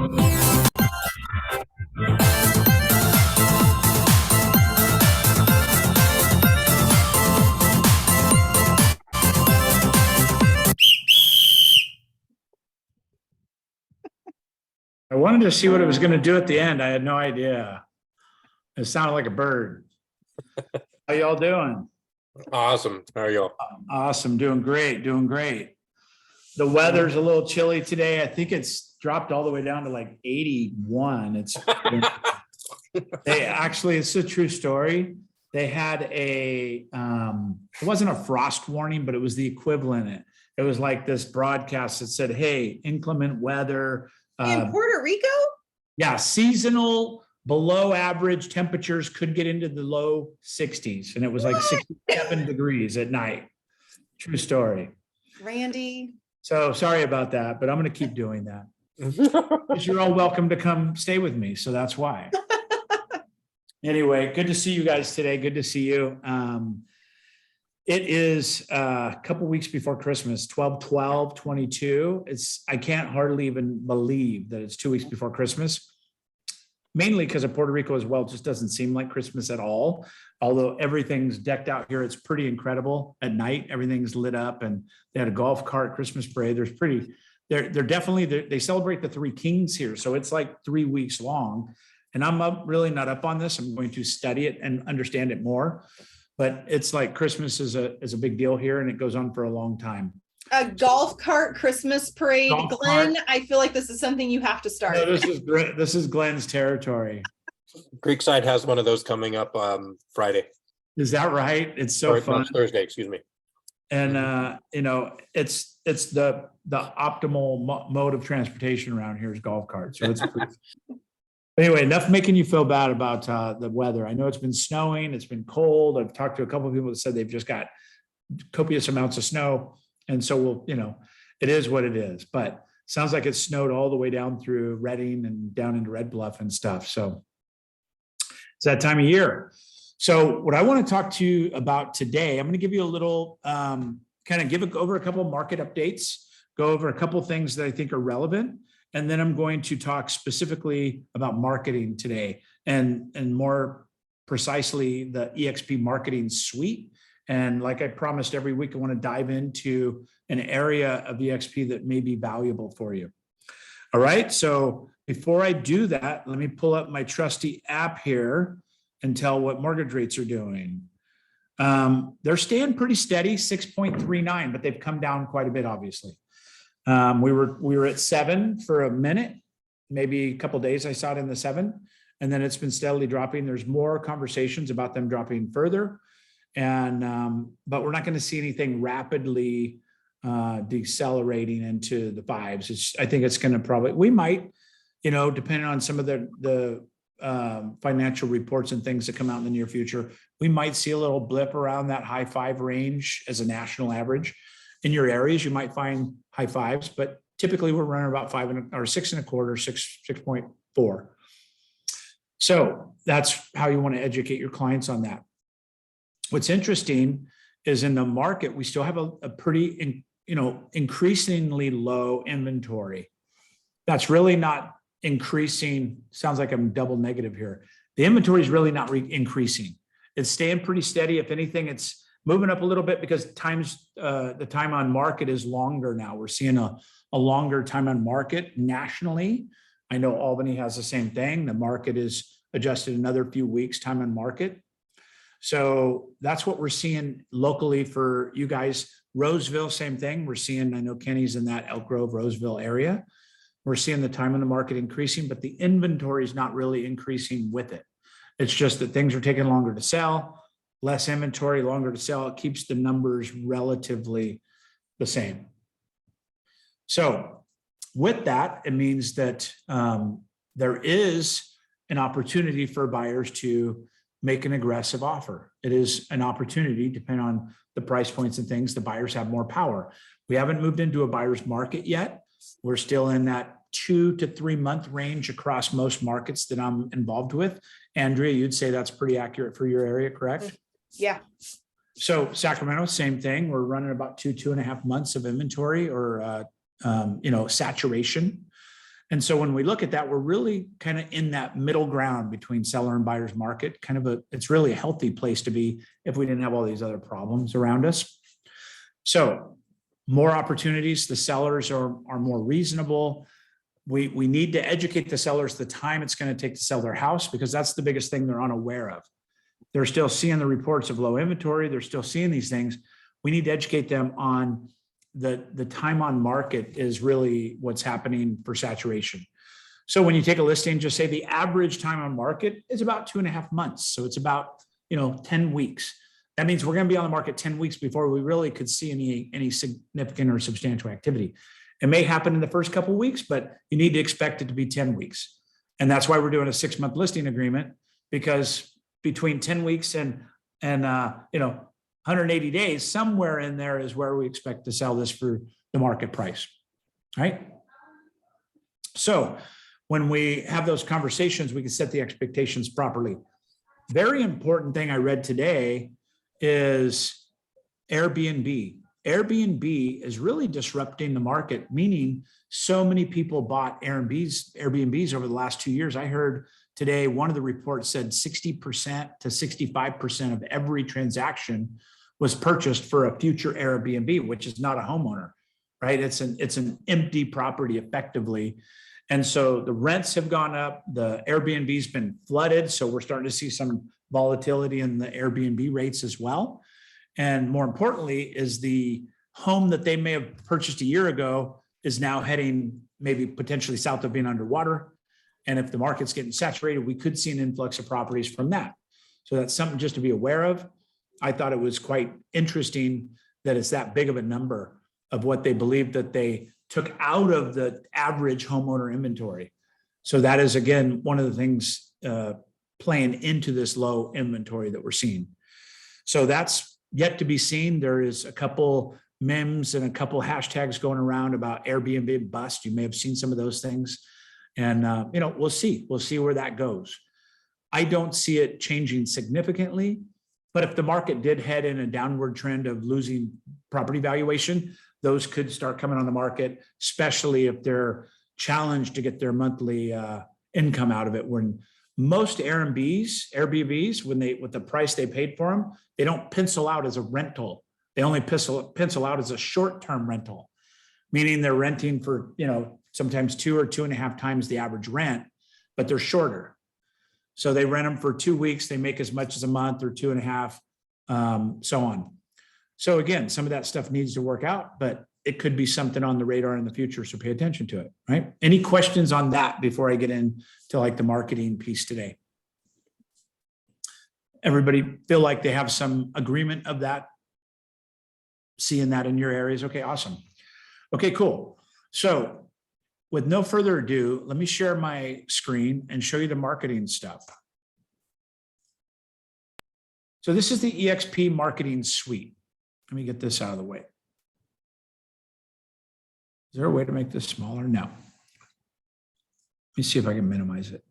I wanted to see what it was going to do at the end. I had no idea. It sounded like a bird. How y'all doing? Awesome. How are you? Awesome. Doing great. Doing great. The weather's a little chilly today. I think it's dropped all the way down to like 81. It's it's a true story. They had it wasn't a frost warning, but it was the equivalent. It was like this broadcast that said, hey, inclement weather. In Puerto Rico? Yeah, seasonal below average temperatures could get into the low 60s. And it was like 67 degrees at night. True story. Randy. So sorry about that, but I'm going to keep doing that. Because you're all welcome to come stay with me. So that's why. Anyway, good to see you guys today. Good to see you. It is a couple weeks before Christmas, 12/12/22. I can't hardly even believe that it's 2 weeks before Christmas. Mainly because of Puerto Rico as well. It just doesn't seem like Christmas at all. Although everything's decked out here. It's pretty incredible at night. Everything's lit up and they had a golf cart Christmas parade. They're definitely, they celebrate the Three Kings here. So it's like 3 weeks long. And I'm really not up on this. I'm going to study it and understand it more. But it's like Christmas is a big deal here and it goes on for a long time. A golf cart Christmas parade. Golf Glenn, cart. I feel like this is something you have to start. No, this is Glenn's territory. Creekside has one of those coming up Friday. Is that right? It's so fun. Thursday, excuse me. And it's the optimal mode of transportation around here is golf carts. So it's anyway, enough making you feel bad about the weather. I know it's been snowing, it's been cold. I've talked to a couple of people that said they've just got copious amounts of snow. And so it is what it is. But sounds like it snowed all the way down through Redding and down into Red Bluff and stuff. So it's that time of year. So what I want to talk to you about today, I'm going to give you a little kind of give over a couple of market updates, go over a couple of things that I think are relevant. And then I'm going to talk specifically about marketing today and more precisely the EXP marketing suite. And like I promised every week, I want to dive into an area of EXP that may be valuable for you. All right. So before I do that, let me pull up my trusty app here and tell what mortgage rates are doing. They're staying pretty steady, 6.39, but they've come down quite a bit, obviously. We were at 7 for a minute, maybe a couple of days. I saw it in the 7, and then it's been steadily dropping. There's more conversations about them dropping further, and but we're not going to see anything rapidly decelerating into the 5s. I think it's going to probably, we might, depending on some of the financial reports and things that come out in the near future, we might see a little blip around that high 5 range as a national average. In your areas, you might find high 5s, but typically we're running about 6.25, 6.4. So that's how you want to educate your clients on that. What's interesting is in the market, we still have a pretty, increasingly low inventory. That's really not increasing. Sounds like I'm double negative here. The inventory is really not increasing. It's staying pretty steady. If anything, it's moving up a little bit because the time on market is longer now. We're seeing a longer time on market nationally. I know Albany has the same thing. The market is adjusted another few weeks time on market. So that's what we're seeing locally for you guys. Roseville, same thing. We're seeing, I know Kenny's in that Elk Grove, Roseville area. We're seeing the time on the market increasing, but the inventory is not really increasing with it. It's just that things are taking longer to sell, less inventory, longer to sell. It keeps the numbers relatively the same. So with that, it means that there is an opportunity for buyers to make an aggressive offer. It is an opportunity, depending on the price points and things, the buyers have more power. We haven't moved into a buyer's market yet. We're still in that 2 to 3 month range across most markets that I'm involved with. Andrea, you'd say that's pretty accurate for your area, correct? Yeah. So Sacramento, same thing. We're running about 2.5 months of inventory or, saturation. And so when we look at that, we're really kind of in that middle ground between seller and buyer's market, it's really a healthy place to be if we didn't have all these other problems around us. So more opportunities, the sellers are more reasonable. We need to educate the sellers the time it's going to take to sell their house, because that's the biggest thing they're unaware of. They're still seeing the reports of low inventory. They're still seeing these things. We need to educate them on the time on market is really what's happening for saturation. So when you take a listing, just say the average time on market is about 2.5 months. So it's about 10 weeks. That means we're going to be on the market 10 weeks before we really could see any significant or substantial activity. It may happen in the first couple of weeks, but you need to expect it to be 10 weeks. And that's why we're doing a 6-month listing agreement, because between 10 weeks and 180 days, somewhere in there is where we expect to sell this for the market price, right? So when we have those conversations, we can set the expectations properly. Very important thing I read today is Airbnb. Airbnb is really disrupting the market, meaning so many people bought Airbnbs over the last 2 years. I heard today one of the reports said 60% to 65% of every transaction was purchased for a future Airbnb, which is not a homeowner, right? It's an empty property effectively. And so the rents have gone up, the Airbnb's been flooded. So we're starting to see some volatility in the Airbnb rates as well. And more importantly is the home that they may have purchased a year ago is now heading maybe potentially south of being underwater. And if the market's getting saturated, we could see an influx of properties from that. So that's something just to be aware of. I thought it was quite interesting that it's that big of a number of what they believe that they took out of the average homeowner inventory. So that is, again, one of the things playing into this low inventory that we're seeing. So that's yet to be seen. There is a couple memes and a couple hashtags going around about Airbnb bust. You may have seen some of those things. And, we'll see. We'll see where that goes. I don't see it changing significantly. But if the market did head in a downward trend of losing property valuation, those could start coming on the market, especially if they're challenged to get their monthly income out of it. When most Airbnbs, with the price they paid for them, they don't pencil out as a rental. They only pencil out as a short-term rental, meaning they're renting for, sometimes 2 or 2.5 times the average rent, but they're shorter. So they rent them for 2 weeks. They make as much as a month or 2.5, so on. So again, some of that stuff needs to work out, but it could be something on the radar in the future. So pay attention to it, right? Any questions on that before I get into the marketing piece today? Everybody feel like they have some agreement of that? Seeing that in your areas? Okay, awesome. Okay, cool. So with no further ado, let me share my screen and show you the marketing stuff. So this is the eXp marketing suite. Let me get this out of the way. Is there a way to make this smaller? No. Let me see if I can minimize it.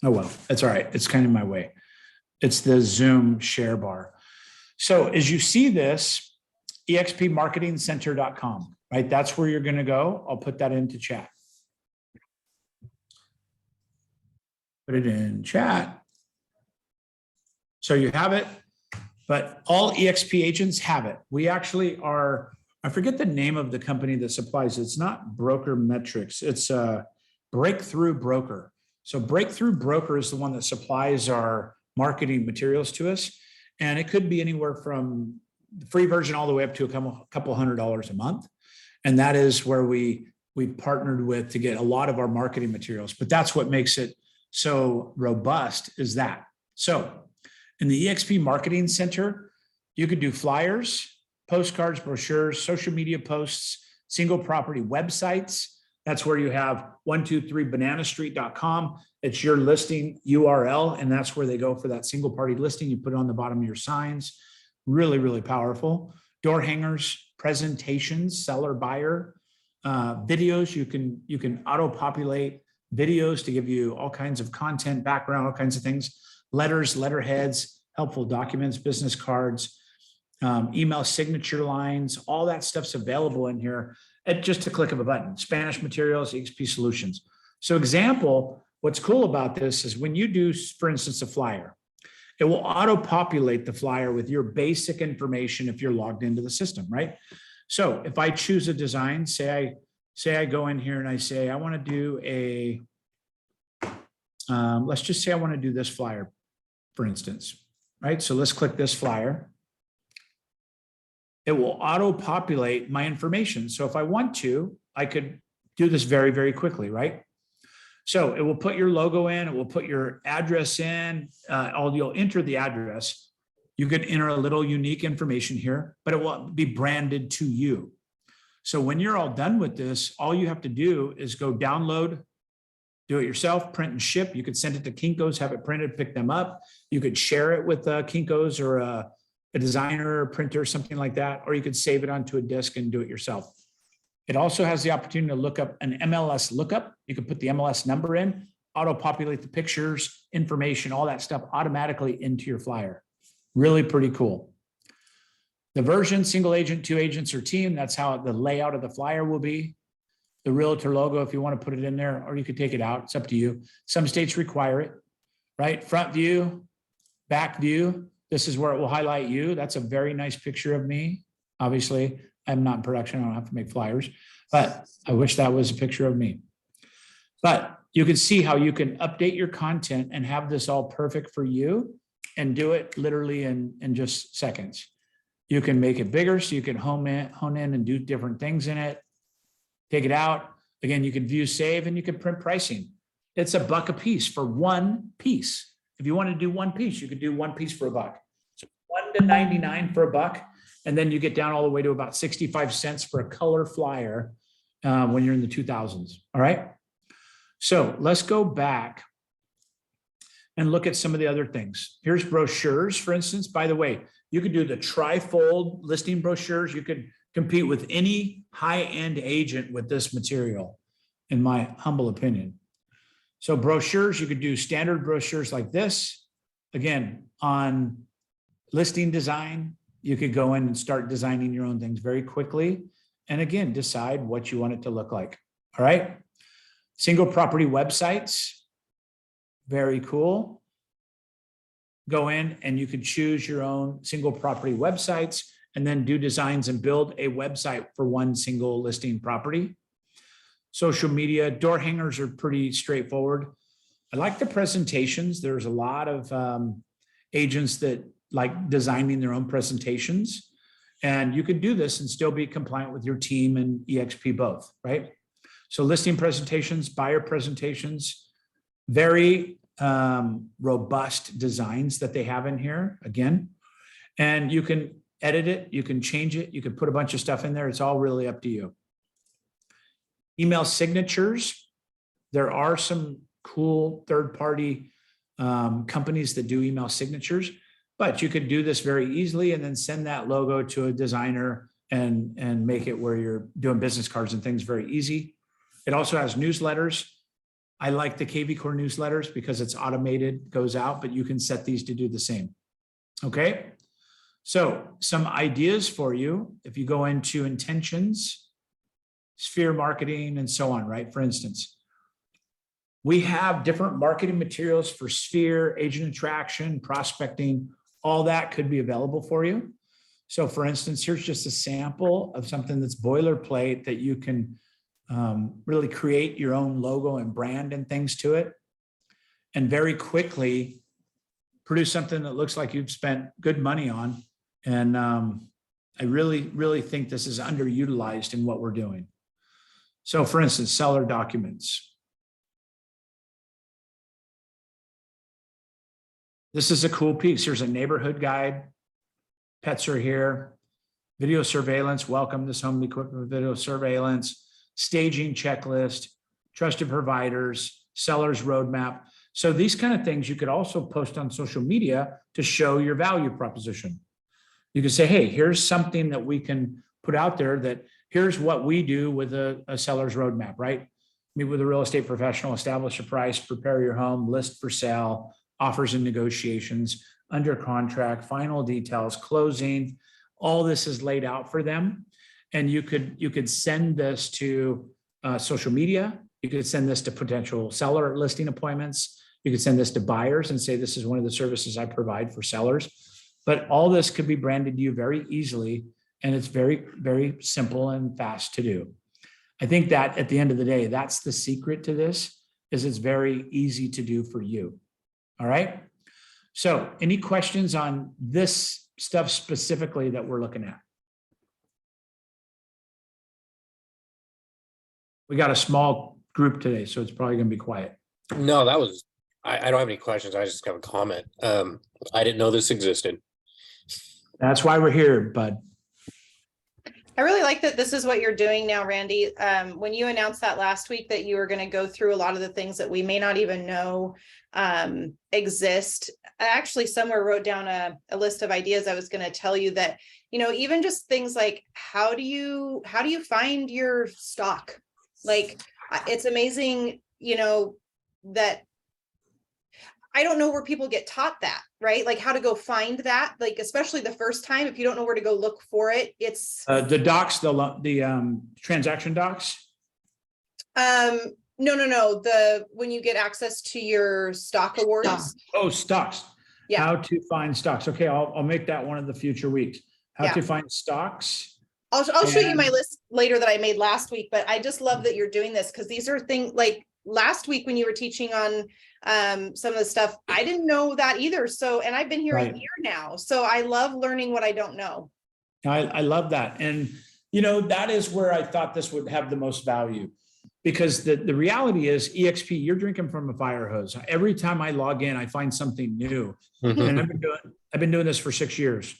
Oh, well, that's all right. It's kind of in my way. It's the Zoom share bar. So as you see this, expmarketingcenter.com, right? That's where you're going to go. I'll put that into chat. Put it in chat. So you have it, but all eXp agents have it. We actually are, I forget the name of the company that supplies it. It's not Broker Metrics. It's a Breakthrough Broker. So Breakthrough Broker is the one that supplies our marketing materials to us. And it could be anywhere from the free version all the way up to a couple $100 a month. And that is where we partnered with to get a lot of our marketing materials. But that's what makes it so robust, is that. So in the eXp Marketing Center, you could do flyers, postcards, brochures, social media posts, single property websites. That's where you have 123bananastreet.com. It's your listing URL, and that's where they go for that single party listing. You put it on the bottom of your signs. Really, really powerful. Door hangers, presentations, seller, buyer, videos. You can auto-populate videos to give you all kinds of content, background, all kinds of things. Letters, letterheads, helpful documents, business cards, email signature lines, all that stuff's available in here. at just a click of a button. Spanish materials, EXP solutions. So example, what's cool about this is when you do, for instance, a flyer, it will auto-populate the flyer with your basic information if you're logged into the system, right? So if I choose a design, say I go in here and I say, I want to do a, let's just say I want to do this flyer, for instance, right? So let's click this flyer. It will auto-populate my information. So if I want to, I could do this very, very quickly, right? So it will put your logo in, it will put your address in, you'll enter the address. You could enter a little unique information here, but it will be branded to you. So when you're all done with this, all you have to do is go download, do it yourself, print and ship. You could send it to Kinko's, have it printed, pick them up. You could share it with Kinko's or a designer, or printer, something like that, or you could save it onto a disk and do it yourself. It also has the opportunity to look up an MLS lookup. You can put the MLS number in, auto-populate the pictures, information, all that stuff automatically into your flyer. Really pretty cool. The version, single agent, 2 agents, or team, that's how the layout of the flyer will be. The realtor logo, if you want to put it in there, or you could take it out, it's up to you. Some states require it, right? Front view, back view. This is where it will highlight you. That's a very nice picture of me. Obviously, I'm not in production. I don't have to make flyers, but I wish that was a picture of me. But you can see how you can update your content and have this all perfect for you and do it literally in just seconds. You can make it bigger so you can hone in and do different things in it. Take it out. Again, you can view, save, and you can print pricing. It's $1 a piece for one piece. If you want to do one piece, you could do one piece for $1. So 1 to 99 for $1. And then you get down all the way to about 65 cents for a color flyer when you're in the 2000s. All right. So let's go back and look at some of the other things. Here's brochures, for instance. By the way, you could do the tri-fold listing brochures. You could compete with any high-end agent with this material, in my humble opinion. So brochures, you could do standard brochures like this. Again, on listing design, you could go in and start designing your own things very quickly. And again, decide what you want it to look like. All right. Single property websites. Very cool. Go in and you could choose your own single property websites and then do designs and build a website for one single listing property. Social media, door hangers are pretty straightforward. I like the presentations. There's a lot of agents that like designing their own presentations. And you could do this and still be compliant with your team and EXP both, right? So listing presentations, buyer presentations, very robust designs that they have in here, again. And you can edit it, you can change it, you can put a bunch of stuff in there. It's all really up to you. Email signatures. There are some cool third-party companies that do email signatures, but you could do this very easily and then send that logo to a designer and make it where you're doing business cards and things very easy. It also has newsletters. I like the KV Core newsletters because it's automated, goes out, but you can set these to do the same. Okay. So some ideas for you. If you go into intentions, sphere marketing, and so on, right? For instance, we have different marketing materials for sphere, agent attraction, prospecting, all that could be available for you. So for instance, here's just a sample of something that's boilerplate that you can really create your own logo and brand and things to it. And very quickly produce something that looks like you've spent good money on. And I really, really think this is underutilized in what we're doing. So for instance, seller documents. This is a cool piece. Here's a neighborhood guide. Pets are here. Video surveillance. Welcome this home equipment video surveillance. Staging checklist. Trusted providers. Seller's roadmap. So these kind of things you could also post on social media to show your value proposition. You could say, hey, here's something that we can put out there that here's what we do with a seller's roadmap, right? Meet with a real estate professional, establish a price, prepare your home, list for sale, offers and negotiations, under contract, final details, closing. All this is laid out for them. and you could send this to social media. You could send this to potential seller listing appointments. You could send this to buyers and say, this is one of the services I provide for sellers. But all this could be branded to you very easily. And it's very, very simple and fast to do. I think that at the end of the day, that's the secret to this, is it's very easy to do for you. All right. So any questions on this stuff specifically that we're looking at? We got a small group today, so it's probably going to be quiet. No, that was, I don't have any questions. I just have a comment. I didn't know this existed. That's why we're here, bud. I really like that this is what you're doing now, Randy. When you announced that last week that you were going to go through a lot of the things that we may not even know exist. I actually somewhere wrote down a list of ideas. I was going to tell you that, even just things like how do you find your stock? Like, it's amazing, that I don't know where people get taught that, right? Like how to go find that, like, especially the first time, if you don't know where to go look for it, it's the docs, the transaction docs. No. When you get access to your stock awards. Oh, stocks. Yeah. How to find stocks. Okay, I'll make that one of the future weeks. How to find stocks. I'll show you my list later that I made last week, but I just love that you're doing this because these are things like last week when you were teaching on some of the stuff, I didn't know that either. So, and I've been here a year now. So I love learning what I don't know. I love that. And, that is where I thought this would have the most value, because the reality is EXP, you're drinking from a fire hose. Every time I log in, I find something new. And I've been doing this for 6 years.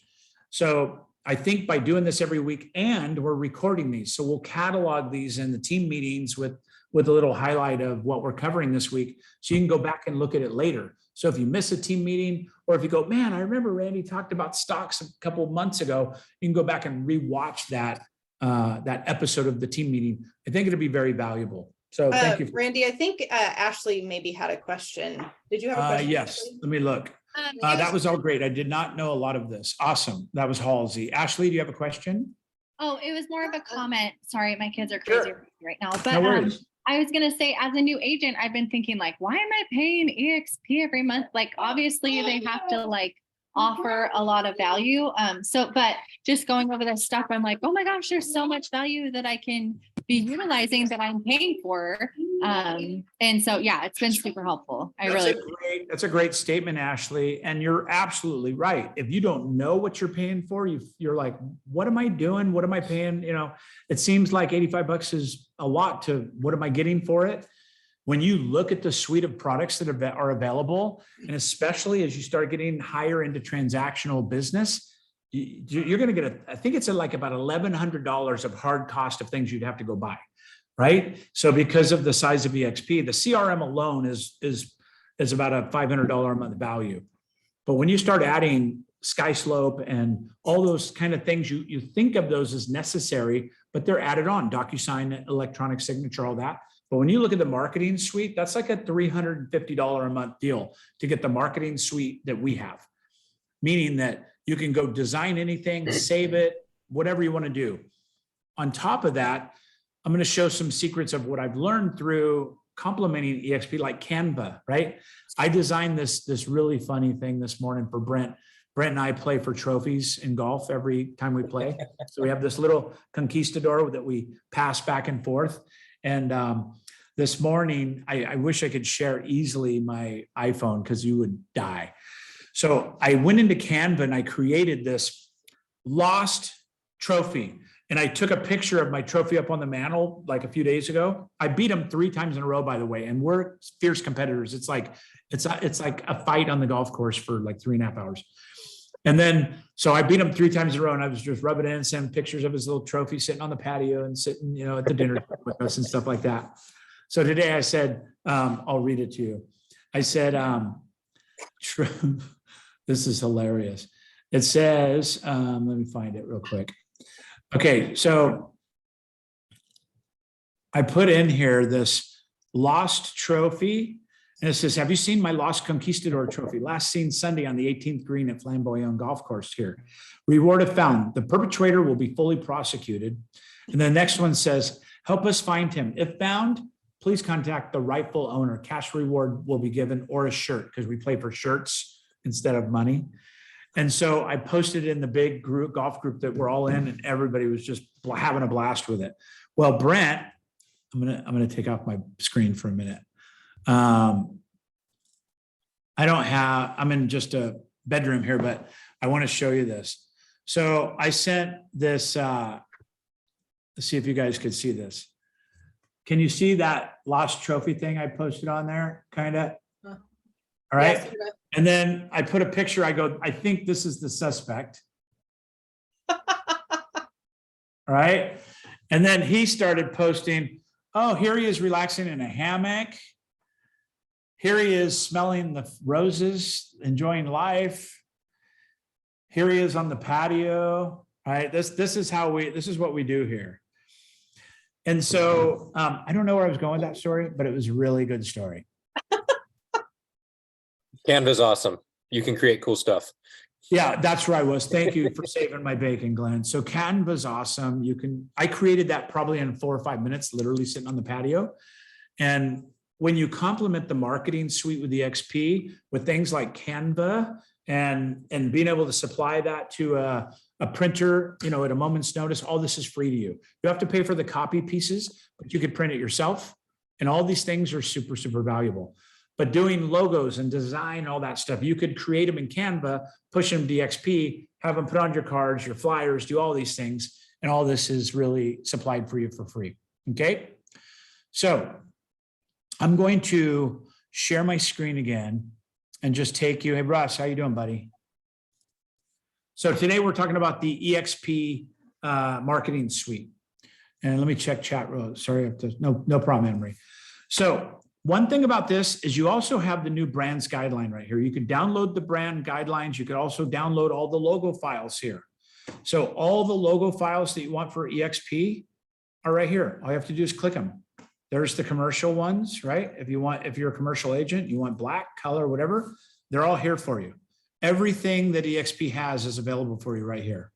So I think by doing this every week, and we're recording these, so we'll catalog these in the team meetings with a little highlight of what we're covering this week. So you can go back and look at it later. So if you miss a team meeting, or if you go, man, I remember Randy talked about stocks a couple of months ago, you can go back and rewatch that episode of the team meeting. I think it'll be very valuable. So thank you. Randy, I think Ashley maybe had a question. Did you have a question? Yes, Ashley? let me look. That was all great. I did not know a lot of this. Awesome. That was Halsey. Ashley, do you have a question? Oh, it was more of a comment. Sorry, my kids are crazy right now. But No worries. I was going to say, as a new agent, I've been thinking like, why am I paying EXP every month? Like, obviously they have to like offer a lot of value. But just going over this stuff, I'm like, oh my gosh, there's so much value that I can be utilizing that I'm paying for. And so, yeah, it's been super helpful. That's a great statement, Ashley. And you're absolutely right. If you don't know what you're paying for, you're like, what am I doing? What am I paying? It seems like $85 is a lot to what am I getting for it? When you look at the suite of products that are available, and especially as you start getting higher into transactional business, you're going to get I think it's like about $1,100 of hard cost of things you'd have to go buy, right? So because of the size of EXP, the CRM alone is about a $500 a month value. But when you start adding SkySlope and all those kind of things, you think of those as necessary, but they're added on, DocuSign, electronic signature, all that. But when you look at the marketing suite, that's like a $350 a month deal to get the marketing suite that we have, meaning that you can go design anything, save it, whatever you want to do. On top of that, I'm going to show some secrets of what I've learned through complementing EXP, like Canva, right? I designed this really funny thing this morning for Brent. Brent and I play for trophies in golf every time we play. So we have this little conquistador that we pass back and forth. And this morning, I wish I could share easily my iPhone because you would die. So I went into Canva and I created this lost trophy. And I took a picture of my trophy up on the mantle like a few days ago. I beat him 3 times in a row, by the way. And we're fierce competitors. It's like a fight on the golf course for like 3.5 hours. And then, so I beat him 3 times in a row, and I was just rubbing it in, sending pictures of his little trophy sitting on the patio and sitting, at the dinner with us and stuff like that. So today I said, I'll read it to you. I said, this is hilarious. It says, let me find it real quick. Okay. So I put in here this lost trophy, And it says, have you seen my Lost Conquistador trophy? Last seen Sunday on the 18th green at Flamboyant Golf Course here. Reward if found. The perpetrator will be fully prosecuted. And the next one says, help us find him. If found, please contact the rightful owner. Cash reward will be given, or a shirt, because we play for shirts instead of money. And so I posted in the big group, golf group that we're all in, and everybody was just having a blast with it. Well, Brent, I'm gonna take off my screen for a minute. I'm in just a bedroom here, but I want to show you this. So I sent this, let's see if you guys could see this. Can you see that lost trophy thing I posted on there? Kind of. All right. Yes. And then I put a picture. I go, I think this is the suspect. All right. And then he started posting, oh, here he is relaxing in a hammock. Here he is smelling the roses, enjoying life. Here he is on the patio. All right. This is what we do here. And so I don't know where I was going with that story, but it was a really good story. Canva's awesome. You can create cool stuff. Yeah, that's where I was. Thank you for saving my bacon, Glenn. So Canva's awesome. I created that probably in 4 or 5 minutes, literally sitting on the patio. And when you complement the marketing suite with the XP with things like Canva and being able to supply that to a printer, at a moment's notice, all this is free to you. You have to pay for the copy pieces, but you could print it yourself. And all these things are super, super valuable. But doing logos and design, all that stuff, you could create them in Canva, push them to XP, have them put on your cards, your flyers, do all these things. And all this is really supplied for you for free. Okay. So I'm going to share my screen again and just take you. Hey, Russ, how you doing, buddy? So today we're talking about the EXP marketing suite. And let me check chat row. Sorry, no problem, Emery. So one thing about this is you also have the new brands guideline right here. You could download the brand guidelines. You could also download all the logo files here. So all the logo files that you want for EXP are right here. All you have to do is click them. There's the commercial ones, right? If you're a commercial agent, you want black, color, whatever, they're all here for you. Everything that EXP has is available for you right here,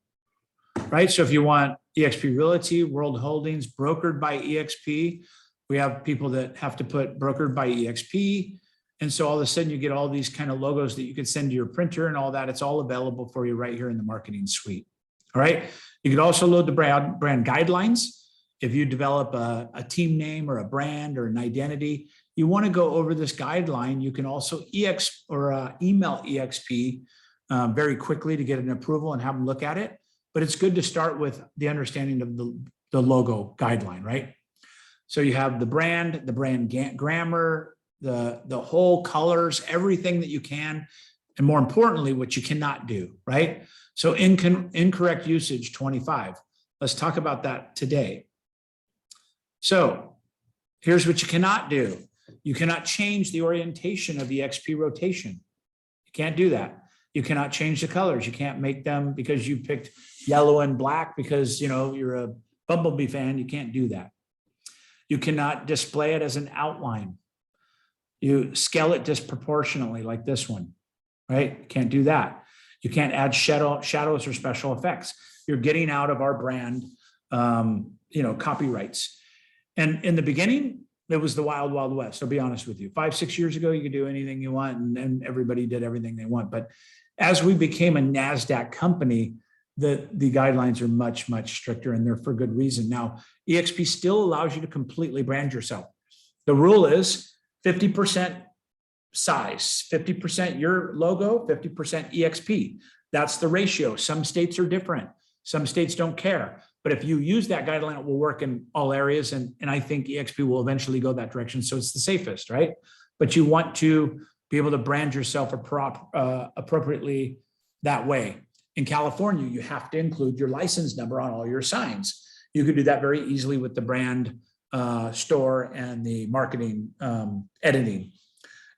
right? So if you want EXP Realty, World Holdings, brokered by EXP, we have people that have to put brokered by EXP. And so all of a sudden you get all these kind of logos that you could send to your printer and all that. It's all available for you right here in the marketing suite. All right. You could also load the brand guidelines. If you develop a team name or a brand or an identity, you want to go over this guideline. You can also email EXP very quickly to get an approval and have them look at it. But it's good to start with the understanding of the logo guideline, right? So you have the brand grammar, the whole colors, everything that you can, and more importantly, what you cannot do, right? So incorrect usage 25. Let's talk about that today. So here's what you cannot do. You cannot change the orientation of the XP rotation. You can't do that. You cannot change the colors. You can't make them because you picked yellow and black because you're a Bumblebee fan. You can't do that. You cannot display it as an outline. You scale it disproportionately like this one, right? You can't do that. You can't add shadows or special effects. You're getting out of our brand, copyrights. And in the beginning, it was the wild, wild west. I'll be honest with you. 5-6 years ago, you could do anything you want and everybody did everything they want. But as we became a NASDAQ company, the guidelines are much, much stricter, and they're for good reason. Now, EXP still allows you to completely brand yourself. The rule is 50% size, 50% your logo, 50% EXP. That's the ratio. Some states are different. Some states don't care. But if you use that guideline, it will work in all areas. And I think EXP will eventually go that direction. So it's the safest, right? But you want to be able to brand yourself appropriately that way. In California, you have to include your license number on all your signs. You could do that very easily with the brand store and the marketing editing.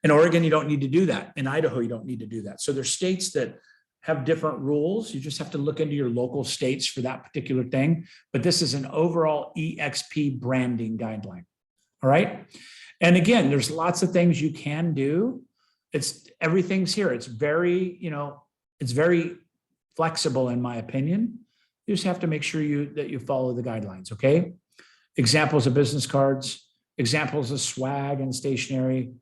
In Oregon, you don't need to do that. In Idaho, you don't need to do that. So there's states that have different rules. You just have to look into your local states for that particular thing. But this is an overall EXP branding guideline. All right. And again, there's lots of things you can do. Everything's here. It's very, it's very flexible in my opinion. You just have to make sure that you follow the guidelines. Okay. Examples of business cards, examples of swag and stationery,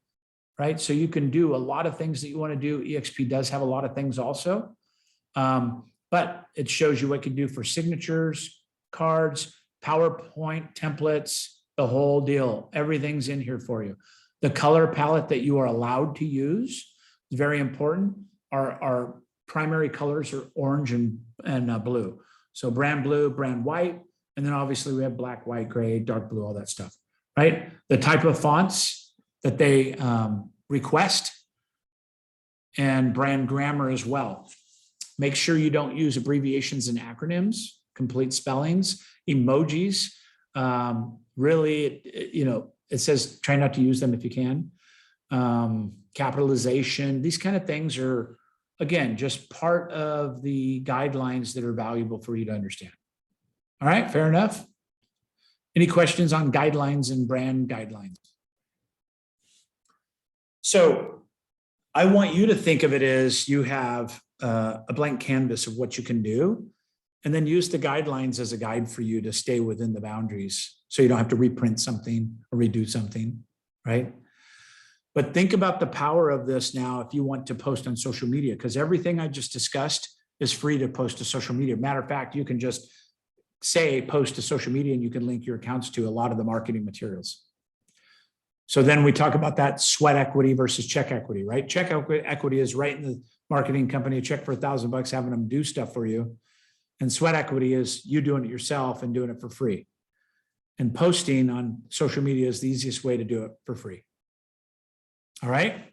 right? So you can do a lot of things that you want to do. EXP does have a lot of things also. But it shows you what you can do for signatures, cards, PowerPoint templates, the whole deal. Everything's in here for you. The color palette that you are allowed to use is very important. Our primary colors are orange and blue. So brand blue, brand white, and then obviously we have black, white, gray, dark blue, all that stuff, right? The type of fonts that they request and brand grammar as well. Make sure you don't use abbreviations and acronyms, complete spellings, emojis. Really, it says try not to use them if you can. Capitalization, these kind of things are, again, just part of the guidelines that are valuable for you to understand. All right, fair enough. Any questions on guidelines and brand guidelines? So I want you to think of it as you have a blank canvas of what you can do, and then use the guidelines as a guide for you to stay within the boundaries so you don't have to reprint something or redo something, right? But think about the power of this now if you want to post on social media, because everything I just discussed is free to post to social media. Matter of fact, you can just say post to social media and you can link your accounts to a lot of the marketing materials. So then we talk about that sweat equity versus check equity, right? Check equity is writing the marketing company a check for $1,000, having them do stuff for you. And sweat equity is you doing it yourself and doing it for free. And posting on social media is the easiest way to do it for free. All right.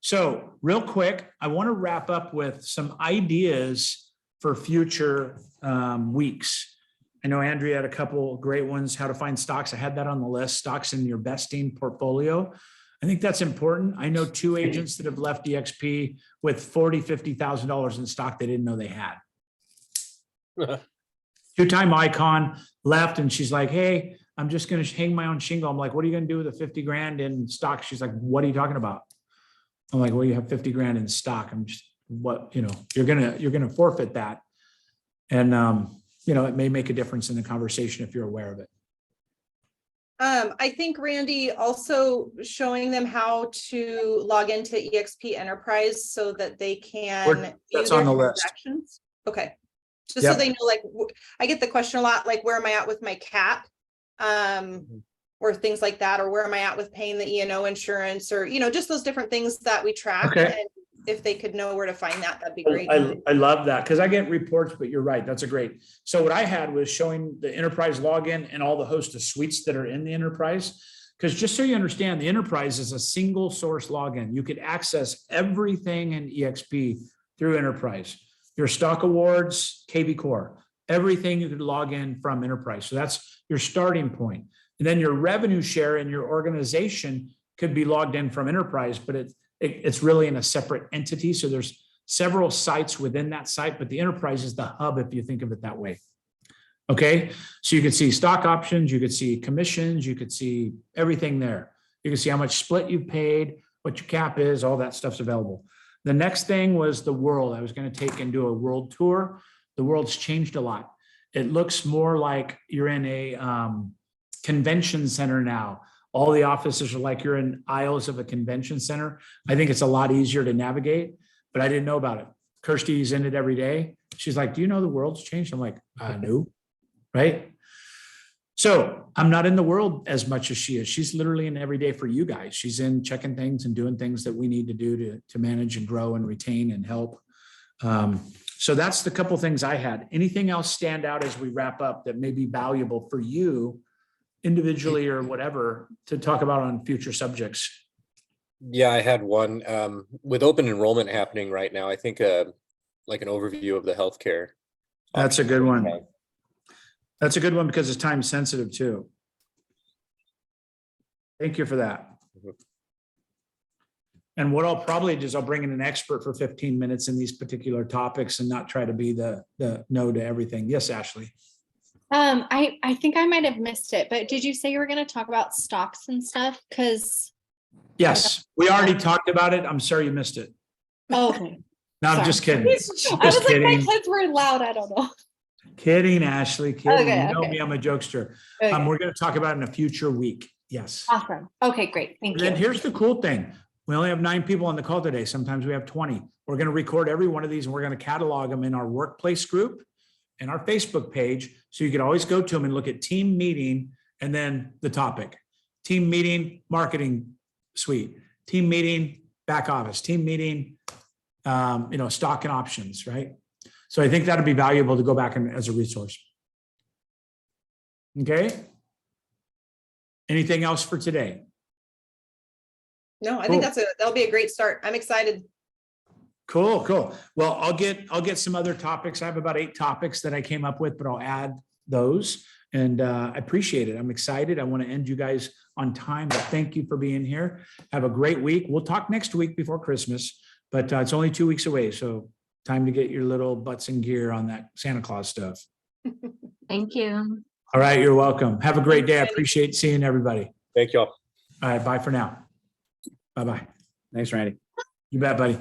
So real quick, I want to wrap up with some ideas for future weeks. I know Andrea had a couple great ones, how to find stocks. I had that on the list, stocks in your vesting portfolio. I think that's important. I know 2 agents that have left EXP with $40,000, $50,000 in stock they didn't know they had. 2-time icon left, and she's like, hey, I'm just going to hang my own shingle. I'm like, what are you going to do with the 50 grand in stock? She's like, what are you talking about? I'm like, well, you have 50 grand in stock. I'm just, you're going to forfeit that. And, it may make a difference in the conversation if you're aware of it. I think Randy also showing them how to log into EXP Enterprise so that they can That's view on their the list. transactions. Okay. Just Yep. so they know, like, I get the question a lot, like, where am I at with my cap? Or things like that, or where am I at with paying the E&O insurance, or, just those different things that we track. Okay. And if they could know where to find that, that'd be great. I love that, because I get reports, but you're right. That's a great. So what I had was showing the enterprise login and all the host of suites that are in the enterprise. Because just so you understand, the enterprise is a single source login. You could access everything in EXP through enterprise. Your stock awards, KV Core, everything you could log in from enterprise. So that's your starting point. And then your revenue share in your organization could be logged in from enterprise, but it's really in a separate entity. So there's several sites within that site, but the enterprise is the hub if you think of it that way. Okay, so you could see stock options, you could see commissions, you could see everything there. You can see how much split you've paid, what your cap is, all that stuff's available. The next thing was the world. I was going to take and do a world tour. The world's changed a lot. It looks more like you're in a convention center now. All the offices are like you're in aisles of a convention center. I think it's a lot easier to navigate, but I didn't know about it. Kirsty's in it every day. She's like, do you know the world's changed? I'm like, no, right? So I'm not in the world as much as she is. She's literally in every day for you guys. She's in checking things and doing things that we need to do to manage and grow and retain and help. So that's the couple things I had. Anything else stand out as we wrap up that may be valuable for you individually or whatever to talk about on future subjects? Yeah, I had one with open enrollment happening right now. I think like an overview of the healthcare. That's a good one. That's a good one because it's time sensitive too. Thank you for that. Mhm. And what I'll probably do is I'll bring in an expert for 15 minutes in these particular topics and not try to be the no to everything. Yes, Ashley. I think I might have missed it, but did you say you were going to talk about stocks and stuff? Because, Yes, we already talked about it. I'm sorry you missed it. oh, okay. No, I'm Sorry. just kidding. I was Just like, my kidding. kids were loud. I don't know. Kidding, Ashley, kidding. Okay, You know okay. me, I'm a jokester. Okay. We're going to talk about it in a future week. Yes. Awesome. Okay, great. Thank And then you. here's the cool thing. We only have 9 people on the call today. Sometimes we have 20. We're going to record every one of these and we're going to catalog them in our workplace group and our Facebook page. So you can always go to them and look at team meeting and then the topic. Team meeting, marketing suite, team meeting, back office, team meeting, stock and options, right? So I think that'd be valuable to go back and as a resource. Okay. Anything else for today? No, I think Cool. that'll be a great start. I'm excited. Cool. Well, I'll get some other topics. I have about 8 topics that I came up with, but I'll add those. And I appreciate it. I'm excited. I want to end you guys on time, but thank you for being here. Have a great week. We'll talk next week before Christmas, but it's only 2 weeks away. So time to get your little butts in gear on that Santa Claus stuff. Thank you. All right. You're welcome. Have a great day. I appreciate seeing everybody. Thank you all. All right. Bye for now. Bye-bye. Thanks, Randy. You bet, buddy.